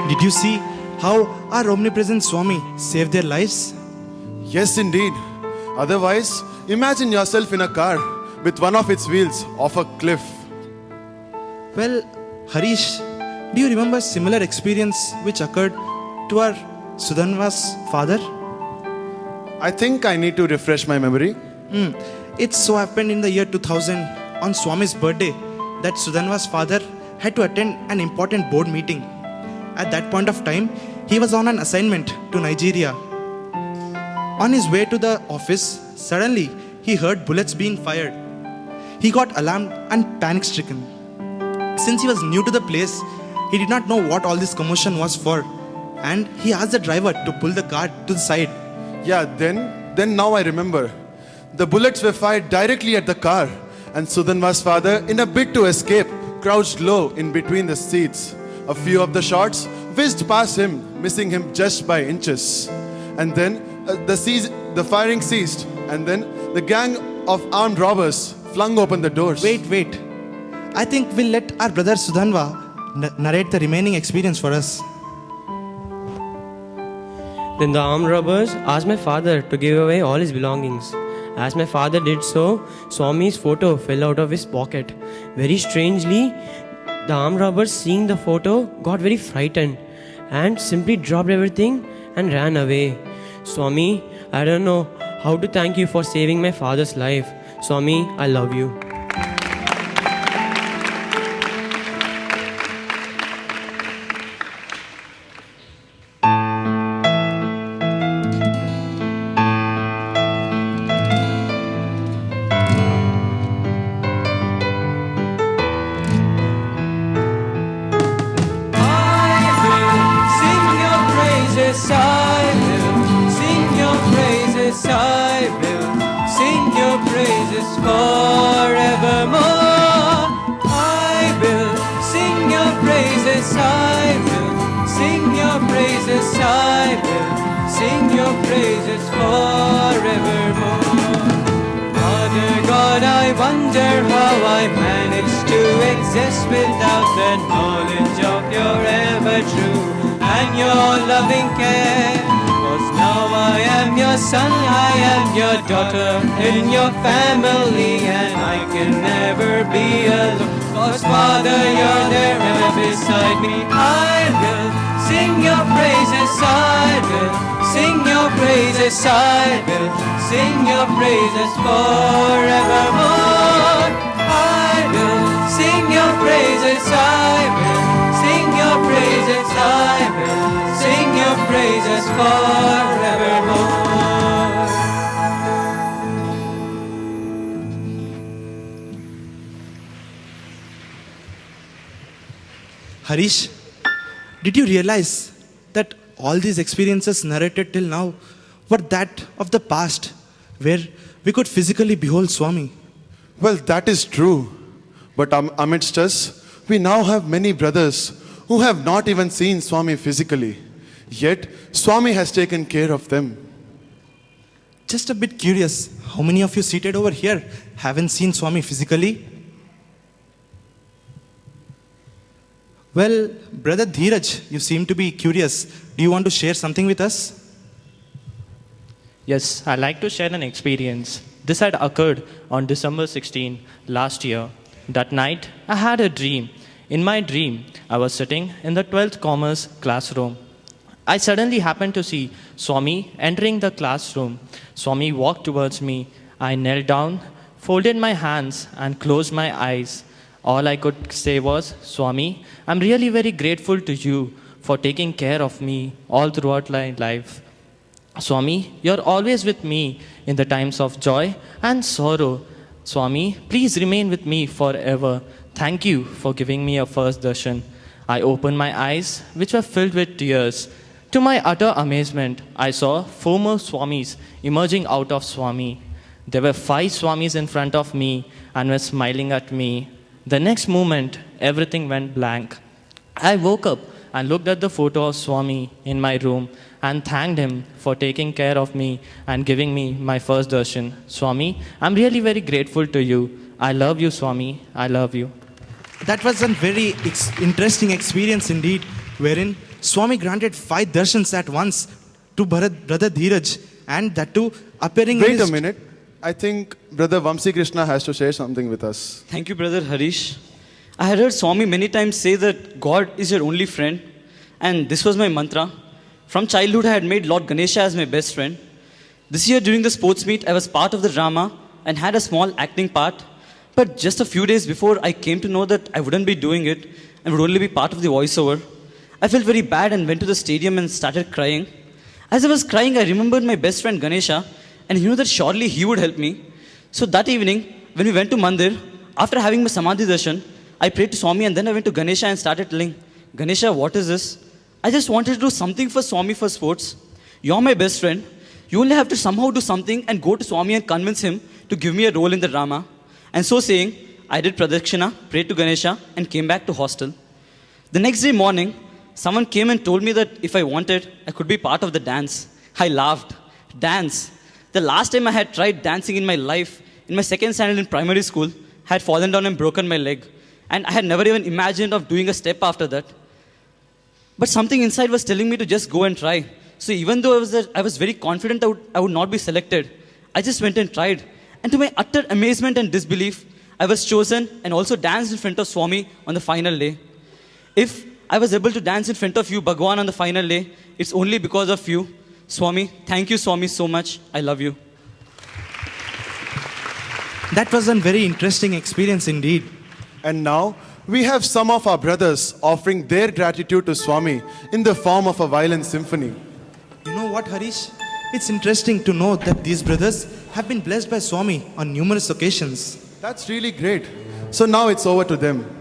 [SPEAKER 9] Did you see how our omnipresent Swami saved their lives?
[SPEAKER 8] Yes, indeed. Otherwise, imagine yourself in a car with one of its wheels off a cliff.
[SPEAKER 9] Well, Harish, do you remember a similar experience which occurred to our Sudhanva's father?
[SPEAKER 8] I think I need to refresh my memory.
[SPEAKER 9] It so happened in the year 2000, on Swami's birthday, that Sudhanva's father had to attend an important board meeting. At that point of time, he was on an assignment to Nigeria. On his way to the office, suddenly he heard bullets being fired. He got alarmed and panic-stricken. Since he was new to the place, he did not know what all this commotion was for, and he asked the driver to pull the car to the side.
[SPEAKER 8] Yeah, then now I remember. The bullets were fired directly at the car, and Sudhanva's father, in a bid to escape, crouched low in between the seats. A few of the shots whizzed past him, missing him just by inches. And then the firing ceased, and then the gang of armed robbers flung open the doors.
[SPEAKER 9] Wait. I think we'll let our brother Sudhanva narrate the remaining experience for us.
[SPEAKER 18] Then the armed robbers asked my father to give away all his belongings. As my father did so, Swami's photo fell out of his pocket. Very strangely, the armed robbers, seeing the photo, got very frightened and simply dropped everything and ran away. Swami, I don't know how to thank you for saving my father's life. Swami, I love you.
[SPEAKER 4] Without the knowledge of your ever true and your loving care. 'Cause now I am your son, I am your daughter in your family, and I can never be alone. 'Cause Father, you're there ever beside me. I will sing your praises, I will sing your praises, I will sing your praises forevermore. I will sing your praises, I will sing your praises, I will sing your praises forevermore.
[SPEAKER 9] Harish, did you realize that all these experiences narrated till now were that of the past, where we could physically behold Swami.
[SPEAKER 8] Well, that is true. But amidst us, we now have many brothers who have not even seen Swami physically. Yet, Swami has taken care of them.
[SPEAKER 9] Just a bit curious, how many of you seated over here haven't seen Swami physically? Well, Brother Dheeraj, you seem to be curious. Do you want to share something with us?
[SPEAKER 19] Yes, I'd like to share an experience. This had occurred on December 16 last year. That night, I had a dream. In my dream, I was sitting in the 12th Commerce classroom. I suddenly happened to see Swami entering the classroom. Swami walked towards me. I knelt down, folded my hands, and closed my eyes. All I could say was, Swami, I'm really very grateful to you for taking care of me all throughout my life. Swami, you're always with me in the times of joy and sorrow. Swami, please remain with me forever. Thank you for giving me a first darshan. I opened my eyes, which were filled with tears. To my utter amazement, I saw 4 more Swamis emerging out of Swami. There were 5 Swamis in front of me and were smiling at me. The next moment, everything went blank. I woke up and looked at the photo of Swami in my room and thanked him for taking care of me and giving me my first darshan. Swami, I'm really very grateful to you. I love you, Swami. I love you.
[SPEAKER 9] That was a very interesting experience indeed, wherein Swami granted 5 darshans at once to Brother Dheeraj, and that too appearing in
[SPEAKER 8] Wait a minute. I think Brother Vamsi Krishna has to share something with us.
[SPEAKER 20] Thank you, Brother Harish. I had heard Swami many times say that God is your only friend, and this was my mantra. From childhood, I had made Lord Ganesha as my best friend. This year, during the sports meet, I was part of the drama and had a small acting part. But just a few days before, I came to know that I wouldn't be doing it and would only be part of the voiceover. I felt very bad and went to the stadium and started crying. As I was crying, I remembered my best friend Ganesha, and he knew that surely he would help me. So that evening, when we went to Mandir, after having my Samadhi darshan, I prayed to Swami, and then I went to Ganesha and started telling, Ganesha, what is this? I just wanted to do something for Swami for sports. You're my best friend. You only have to somehow do something and go to Swami and convince him to give me a role in the drama. And so saying, I did pradakshina, prayed to Ganesha, and came back to hostel. The next day morning, someone came and told me that if I wanted, I could be part of the dance. I laughed. Dance. The last time I had tried dancing in my life, in my second standard in primary school, I had fallen down and broken my leg. And I had never even imagined of doing a step after that. But something inside was telling me to just go and try. So even though I was very confident I would not be selected, I just went and tried. And to my utter amazement and disbelief, I was chosen and also danced in front of Swami on the final day. If I was able to dance in front of you, Bhagwan, on the final day, it's only because of you. Swami, thank you, Swami, so much. I love you.
[SPEAKER 9] That was a very interesting experience indeed.
[SPEAKER 8] And now, we have some of our brothers offering their gratitude to Swami in the form of a violin symphony.
[SPEAKER 9] You know what, Harish? It's interesting to know that these brothers have been blessed by Swami on numerous occasions.
[SPEAKER 8] That's really great. So now it's over to them.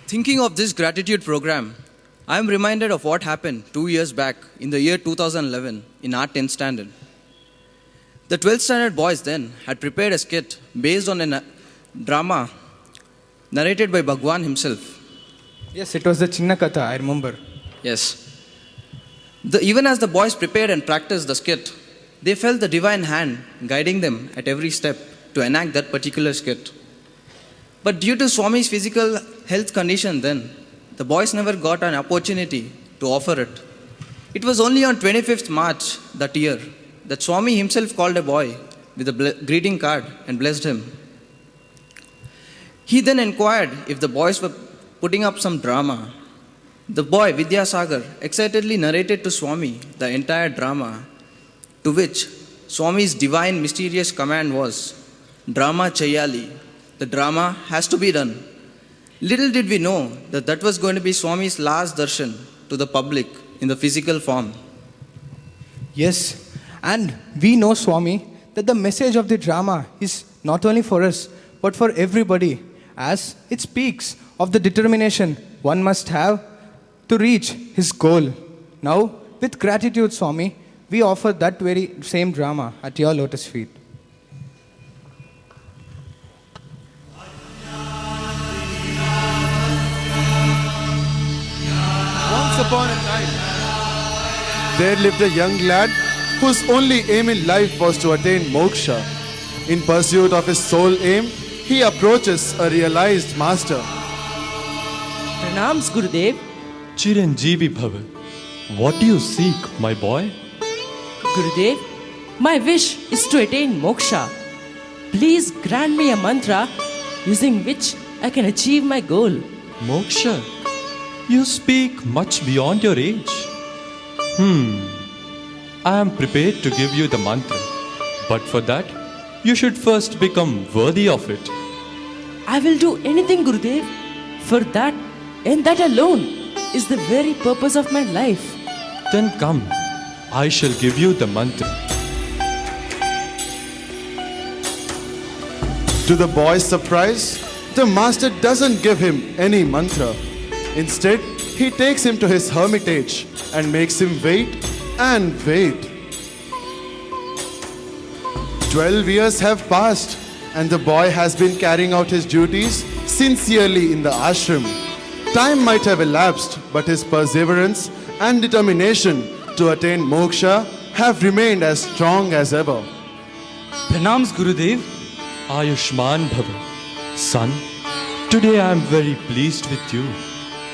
[SPEAKER 2] Thinking of this gratitude program, I am reminded of what happened 2 years back in the year 2011 in our 10th standard. The 12th standard boys then had prepared a skit based on a drama narrated by Bhagwan himself.
[SPEAKER 5] Yes, it was the Chinna Katha, I remember.
[SPEAKER 2] Yes. Even as the boys prepared and practiced the skit, they felt the divine hand guiding them at every step to enact that particular skit. But due to Swami's physical health condition then, the boys never got an opportunity to offer it. It was only on 25th March that year that Swami himself called a boy with a greeting card and blessed him. He then inquired if the boys were putting up some drama. The boy, Vidyasagar, excitedly narrated to Swami the entire drama, to which Swami's divine mysterious command was, "Drama chayali." The drama has to be done. Little did we know that that was going to be Swami's last darshan to the public in the physical form.
[SPEAKER 5] Yes, and we know, Swami, that the message of the drama is not only for us, but for everybody, as it speaks of the determination one must have to reach his goal. Now, with gratitude, Swami, we offer that very same drama at your lotus feet.
[SPEAKER 8] Once upon a time, there lived a young lad whose only aim in life was to attain moksha. In pursuit of his sole aim, he approaches a realized master.
[SPEAKER 21] Pranams, Gurudev.
[SPEAKER 22] Chiranjeevi Bhava. What do you seek, my boy?
[SPEAKER 21] Gurudev, my wish is to attain moksha. Please grant me a mantra using which I can achieve my goal.
[SPEAKER 22] Moksha? You speak much beyond your age. I am prepared to give you the mantra. But for that, you should first become worthy of it.
[SPEAKER 21] I will do anything, Gurudev. For that, and that alone, is the very purpose of my life.
[SPEAKER 22] Then come, I shall give you the mantra.
[SPEAKER 8] To the boy's surprise, the master doesn't give him any mantra. Instead, he takes him to his hermitage and makes him wait and wait. 12 years have passed and the boy has been carrying out his duties sincerely in the ashram. Time might have elapsed, but his perseverance and determination to attain moksha have remained as strong as ever.
[SPEAKER 3] Pranams, Gurudev.
[SPEAKER 22] Ayushman Bhava. Son, today I am very pleased with you.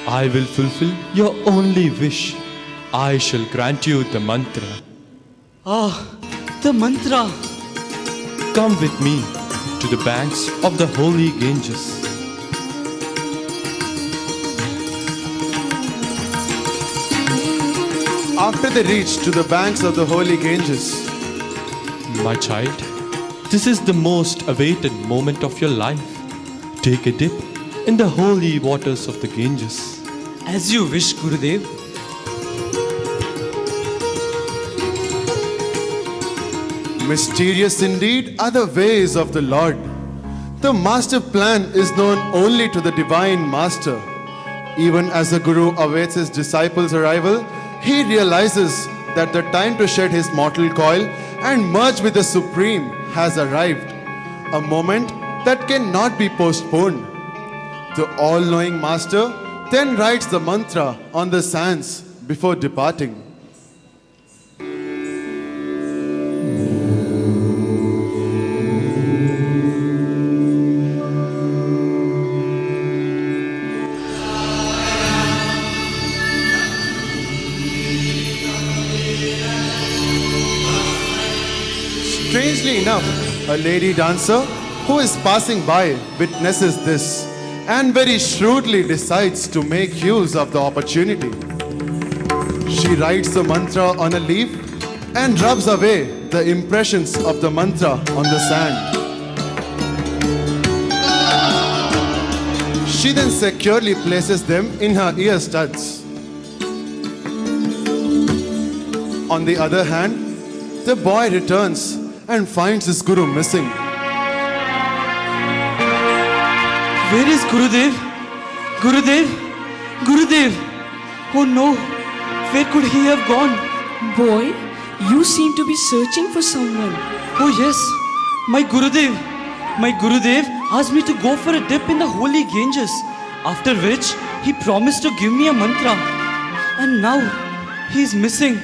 [SPEAKER 22] I will fulfill your only wish. I shall grant you the mantra.
[SPEAKER 3] Ah, the mantra.
[SPEAKER 22] Come with me to the banks of the holy Ganges.
[SPEAKER 8] After they reach to the banks of the holy Ganges,
[SPEAKER 22] my child, this is the most awaited moment of your life. Take a dip in the holy waters of the Ganges.
[SPEAKER 3] As you wish, Gurudev.
[SPEAKER 8] mysterious indeed are the ways of the Lord. The master plan is known only to the divine master. Even as the Guru awaits his disciples' arrival, he realizes that the time to shed his mortal coil and merge with the Supreme has arrived, a moment that cannot be postponed. The all-knowing master then writes the mantra on the sands before departing. Strangely enough, a lady dancer who is passing by witnesses this and very shrewdly decides to make use of the opportunity. She writes the mantra on a leaf and rubs away the impressions of the mantra on the sand. She then securely places them in her ear studs. On the other hand, the boy returns and finds his Guru missing.
[SPEAKER 3] Where is Gurudev? Gurudev? Gurudev! Oh no! Where could he have gone?
[SPEAKER 21] Boy, you seem to be searching for someone.
[SPEAKER 3] Oh yes, my Gurudev. My Gurudev asked me to go for a dip in the holy Ganges, after which he promised to give me a mantra. And now he is missing.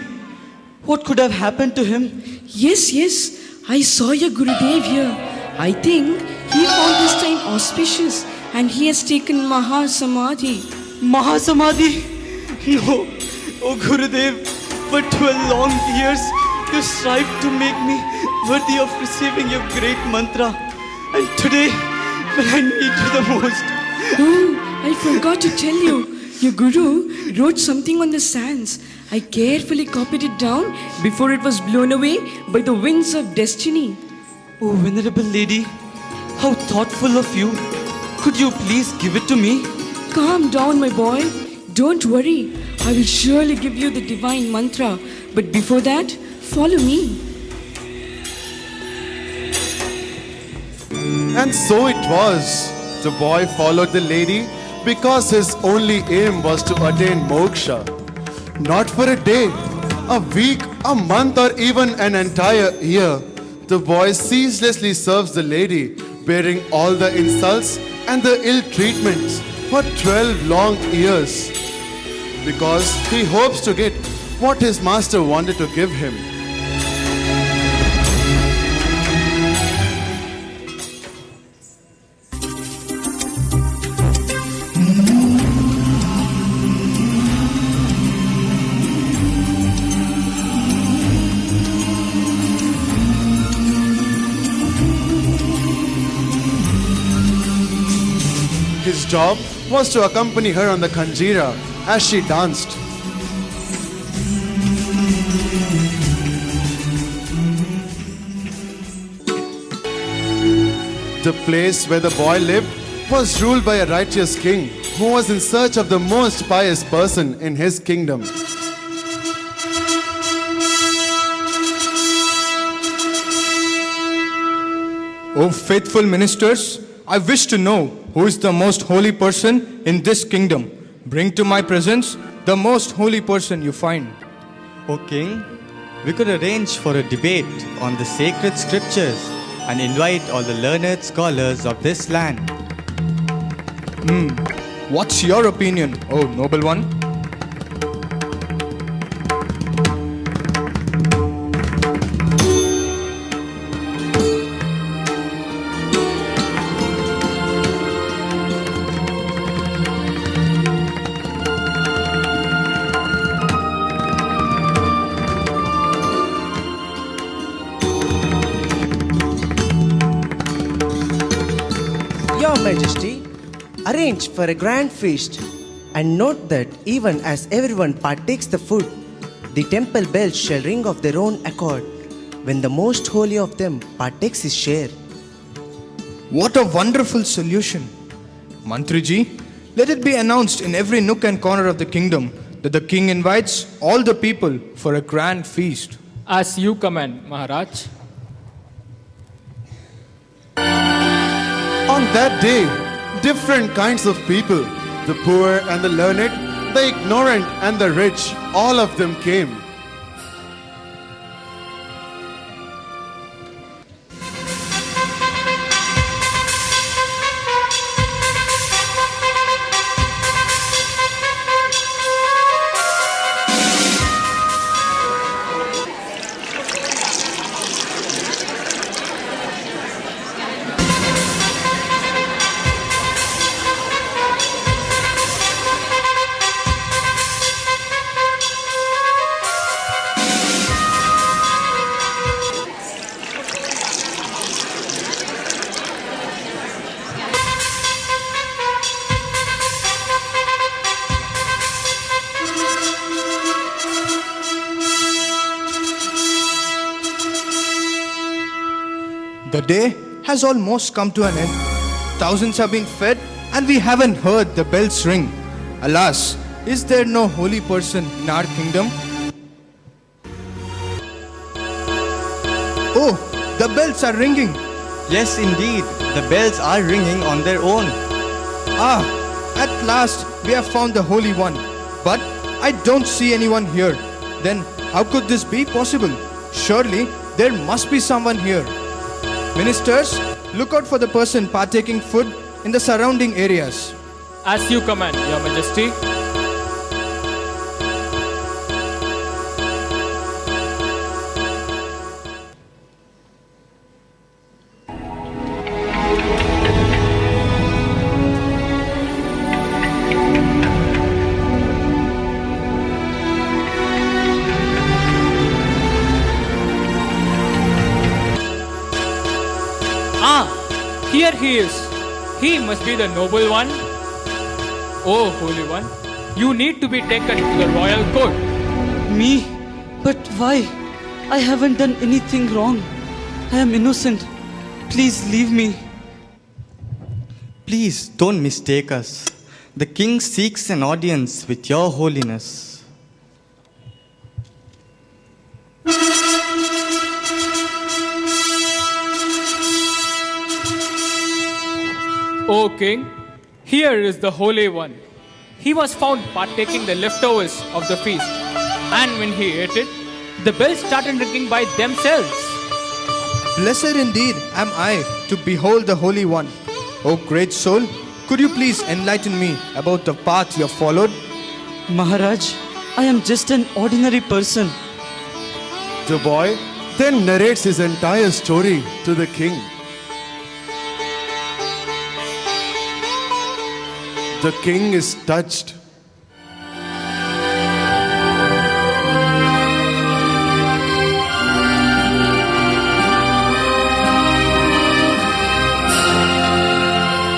[SPEAKER 3] What could have happened to him?
[SPEAKER 21] Yes, I saw your Gurudev here. I think he found this time auspicious and he has taken Mahasamadhi.
[SPEAKER 3] Mahasamadhi? No. Oh Gurudev, for 12 long years you strived to make me worthy of receiving your great mantra. And today, when I need you the most.
[SPEAKER 21] Oh, I forgot to tell you. Your Guru wrote something on the sands. I carefully copied it down before it was blown away by the winds of destiny.
[SPEAKER 3] Oh, venerable lady, how thoughtful of you. Could you please give it to me?
[SPEAKER 21] Calm down, my boy. Don't worry. I will surely give you the divine mantra. But before that, follow me.
[SPEAKER 8] And so it was. The boy followed the lady because his only aim was to attain moksha. Not for a day, a week, a month, or even an entire year. The boy ceaselessly serves the lady, bearing all the insults and the ill treatments for 12 long years. Because he hopes to get what his master wanted to give him. His job was to accompany her on the Khanjira as she danced. The place where the boy lived was ruled by a righteous king who was in search of the most pious person in his kingdom.
[SPEAKER 5] O faithful ministers, I wish to know who is the most holy person in this kingdom. Bring to my presence the most holy person you find.
[SPEAKER 6] O king, we could arrange for a debate on the sacred scriptures and invite all the learned scholars of this land.
[SPEAKER 5] What's your opinion, oh noble one?
[SPEAKER 10] Your Majesty, arrange for a grand feast, and note that even as everyone partakes the food, the temple bells shall ring of their own accord when the most holy of them partakes his share.
[SPEAKER 5] What a wonderful solution. Mantriji, let it be announced in every nook and corner of the kingdom that the king invites all the people for a grand feast.
[SPEAKER 23] As you command, Maharaj.
[SPEAKER 8] On that day, different kinds of people, the poor and the learned, the ignorant and the rich, all of them came.
[SPEAKER 5] The day has almost come to an end. Thousands have been fed and we haven't heard the bells ring. Alas, is there no holy person in our kingdom? Oh, the bells are ringing.
[SPEAKER 6] Yes, indeed, the bells are ringing on their own.
[SPEAKER 5] Ah, at last we have found the Holy One. But I don't see anyone here. Then how could this be possible? Surely there must be someone here. Ministers, look out for the person partaking food in the surrounding areas.
[SPEAKER 23] As you command, Your Majesty. Here he is. He must be the noble one. Oh, Holy One, you need to be taken to the royal court.
[SPEAKER 20] Me? But why? I haven't done anything wrong. I am innocent. Please leave me.
[SPEAKER 6] Please don't mistake us. The king seeks an audience with your holiness.
[SPEAKER 23] O King, here is the Holy One. He was found partaking the leftovers of the feast, and when he ate it, the bells started ringing by themselves.
[SPEAKER 5] Blessed indeed am I to behold the Holy One. O great soul, could you please enlighten me about the path you have followed?
[SPEAKER 20] Maharaj, I am just an ordinary person.
[SPEAKER 8] The boy then narrates his entire story to the king. The king is touched.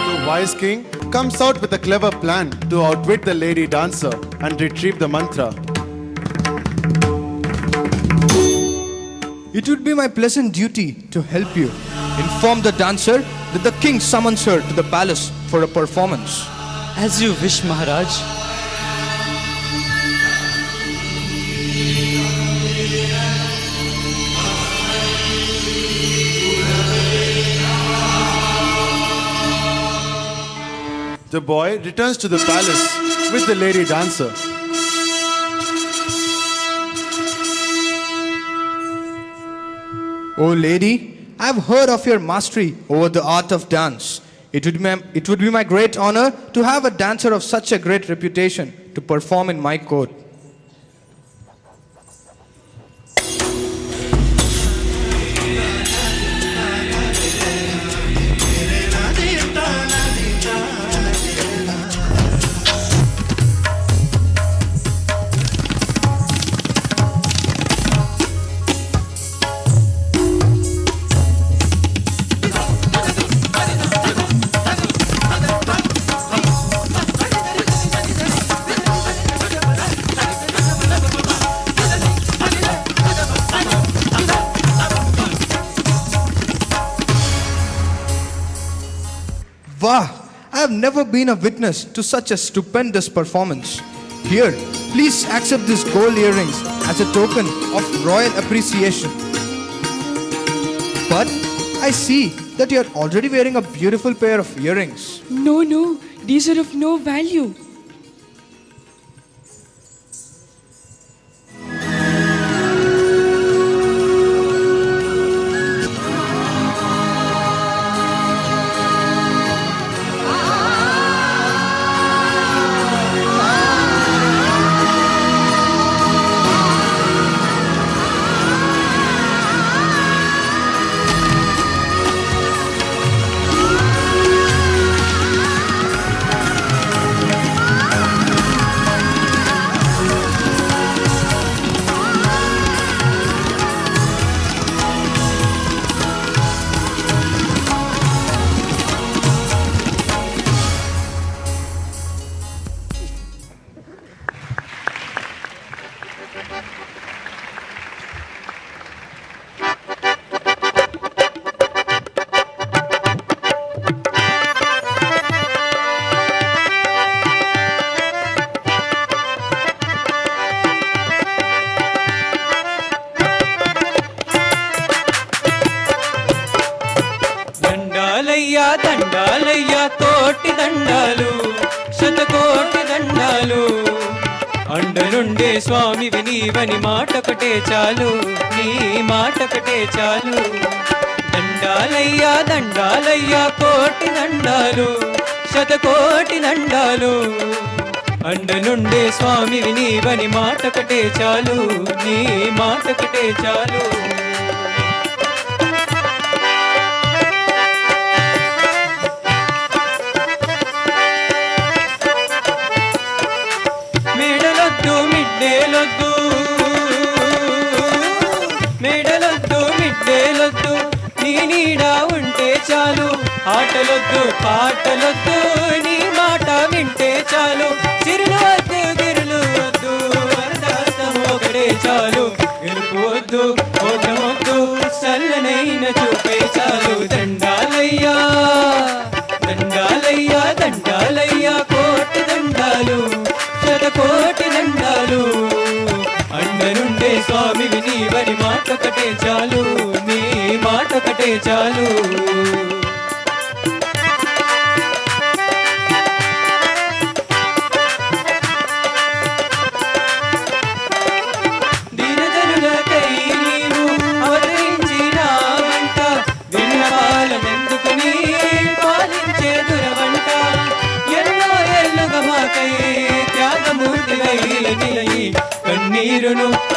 [SPEAKER 8] The wise king comes out with a clever plan to outwit the lady dancer and retrieve the mantra.
[SPEAKER 5] It would be my pleasant duty to help you. Inform the dancer that the king summons her to the palace for a performance.
[SPEAKER 20] As you wish, Maharaj.
[SPEAKER 8] The boy returns to the palace with the lady dancer.
[SPEAKER 5] O lady, I have heard of your mastery over the art of dance. It would be my great honor to have a dancer of such a great reputation to perform in my court. Wow, I have never been a witness to such a stupendous performance. Here, please accept these gold earrings as a token of royal appreciation. But I see that you are already wearing a beautiful pair of earrings.
[SPEAKER 21] No, these are of no value.
[SPEAKER 4] దండాలయ్యా కోటి దండాలు శతకోటి దండాలు అండలుండే స్వామివి నీవని మాటొకటే చాలు నీ మాటొకటే చాలు దండాలయ్యా కోటి దండాలు శతకోటి దండాలు అండలుండే స్వామివి నీవని మాటొకటే చాలు నీ మాటొకటే చాలు మిడ్డేలొద్దు నీ నీడ ఉంటే చాలు ఆటలొద్దు పాటలొద్దు నీ మాట వింటే చాలు చిరులు వద్దు గిరులు వద్దు వరదాస్తం ఒకటే చాలు గెలుపు వద్దు ఓటమొద్దు చల్లనైన చూపే చాలు దండాలయ్యా కోటి దండాలు శతకోటి దండాలు అండనుండే స్వామివి నీవని మాటొకటే చాలు నీ మాటొకటే చాలు దీనజనులకై నీవు అవతరించినావంట విన్నపాలనెందుకు నీ పాలించే దురవంట ఎన్నో ఏళ్ళుగా మాకై త్యాగమూర్తివై నిలయి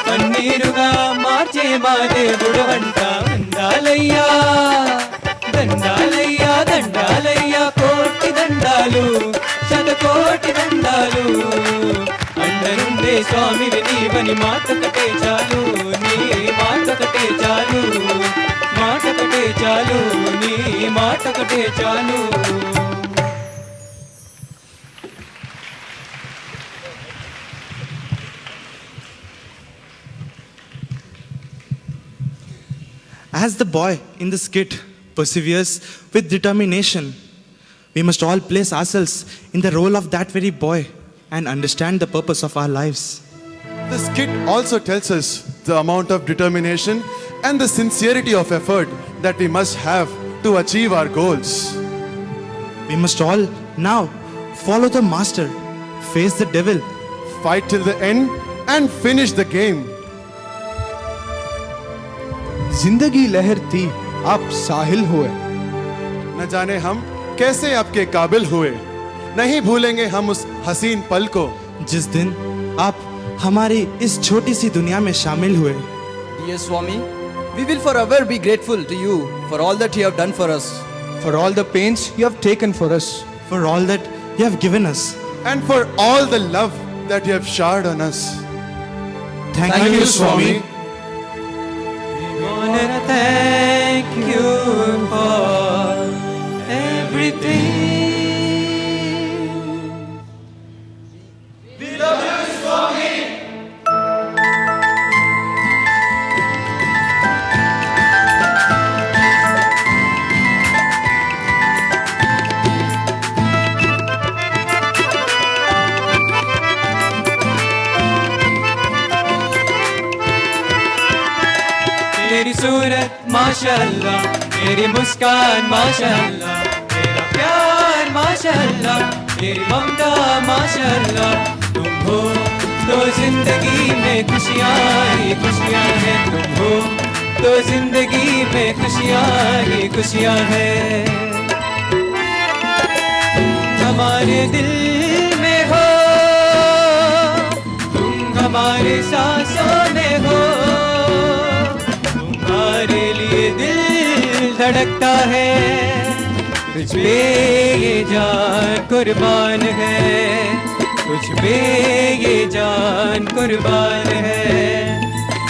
[SPEAKER 4] కన్నీరుగా మార్చే మా దేవుడు వంట దండాలయ్యా కోటి దండాలు శతకోటి దండాలు అండనుండే స్వామివి నీవని మాటొకటే చాలు నీ మాటొకటే చాలు మాటొకటే చాలు నీ మాటొకటే చాలు
[SPEAKER 9] As the boy in the skit perseveres with determination, we must all place ourselves in the role of that very boy and understand the purpose of our lives.
[SPEAKER 8] The skit also tells us the amount of determination and the sincerity of effort that we must have to achieve our goals.
[SPEAKER 9] We must all now follow the master, face the devil,
[SPEAKER 8] fight till the end and finish the game.
[SPEAKER 5] जिंदगी लहर थी आप साहिल हुए।
[SPEAKER 8] न जाने हम कैसे आपके काबिल हुए, नहीं भूलेंगे हम उस हसीन पल को
[SPEAKER 9] जिस दिन आप हमारी इस छोटी सी दुनिया में शामिल हुए।
[SPEAKER 2] Dear Swami, we will forever be grateful to you for all that you have done for us,
[SPEAKER 5] for all the pains you have taken for us,
[SPEAKER 9] for all that you have given us,
[SPEAKER 8] and for all the love that you have showered on us.
[SPEAKER 9] Thank you, Swami.
[SPEAKER 4] We wanna thank you for everything. We love you, Swami. तेरी सूरत माशाअल्लाह, तेरी मुस्कान माशाअल्लाह, तेरा प्यार माशाअल्लाह, तेरी ममता माशाअल्लाह। तुम हो तो जिंदगी में खुशियाँ ही खुशियाँ हैं, तुम हो तो जिंदगी में खुशियाँ ही खुशियाँ हैं। हमारे दिल में हो, तुम हमारे सांसों में हो, तुम्हारे लिए दिल धड़कता है, तुझ पे ये जान कुर्बान है, तुझ पे ये जान कुर्बान है।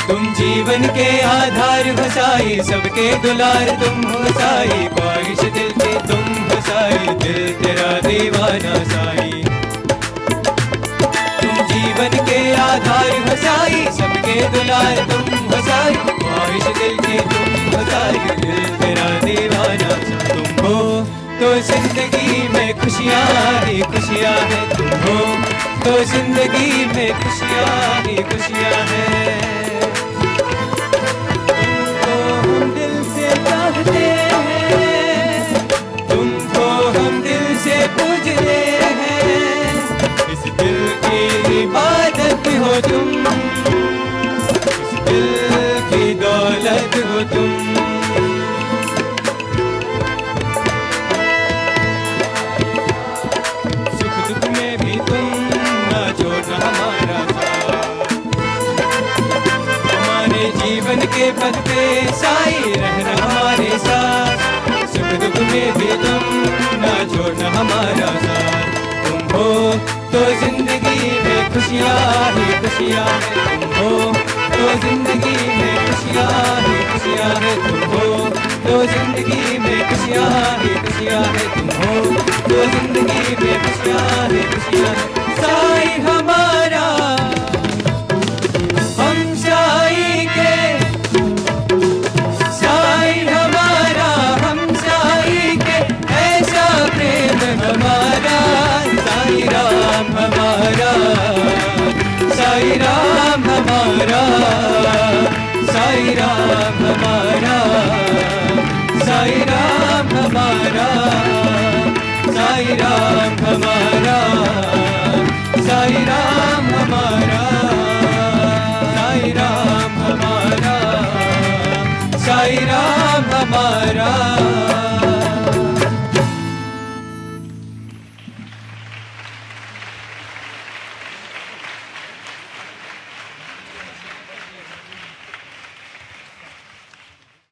[SPEAKER 4] तुम जीवन के आधार हो साई, सबके दुलार तुम हो साई, ख्वाहिश दिल की तुम हो साई, दिल तेरा दीवाना साई। तुम जीवन के आधार हो साई, सबके दुलार तुम हो साई, ख्वाहिश दिल की तुम हो साई, दिल तेरा दीवाना साई। तुम हो तो जिंदगी में खुशियाँ ही खुशियाँ हैं, तुम हो तो जिंदगी में खुशियाँ ही खुशियाँ हैं। तुमको हम दिल से चाहते हैं, तुमको हम दिल से पूजते हैं, इस दिल की इबादत हो तुम, इस दिल की दौलत हो तुम। सुख दुख में भी तुम ना छोड़ना हमारा साथ, हमारे जीवन के पथ पे साई रहना हमारे साथ। सुख दुख में भी तुम ना छोड़ना हमारा साथ। तुम हो तो जिंदगी में खुशियाँ ही खुशियाँ हैं, तुम हो तो जिंदगी में खुशियाँ ही खुशियाँ हैं, तुम हो तो जिंदगी में खुशियाँ ही खुशियाँ हैं, तुम हो तो जिंदगी में खुशियाँ ही खुशियाँ हैं। साई हमारा हम साई के, साई हमारा हम साई के, ऐसा प्रेम हमारा, साई राम हमारा, साई राम हमारा, साई राम हमारा, साई राम हमारा, साई राम हमारा, साई राम हमारा, साई राम हमारा, साई राम हमारा।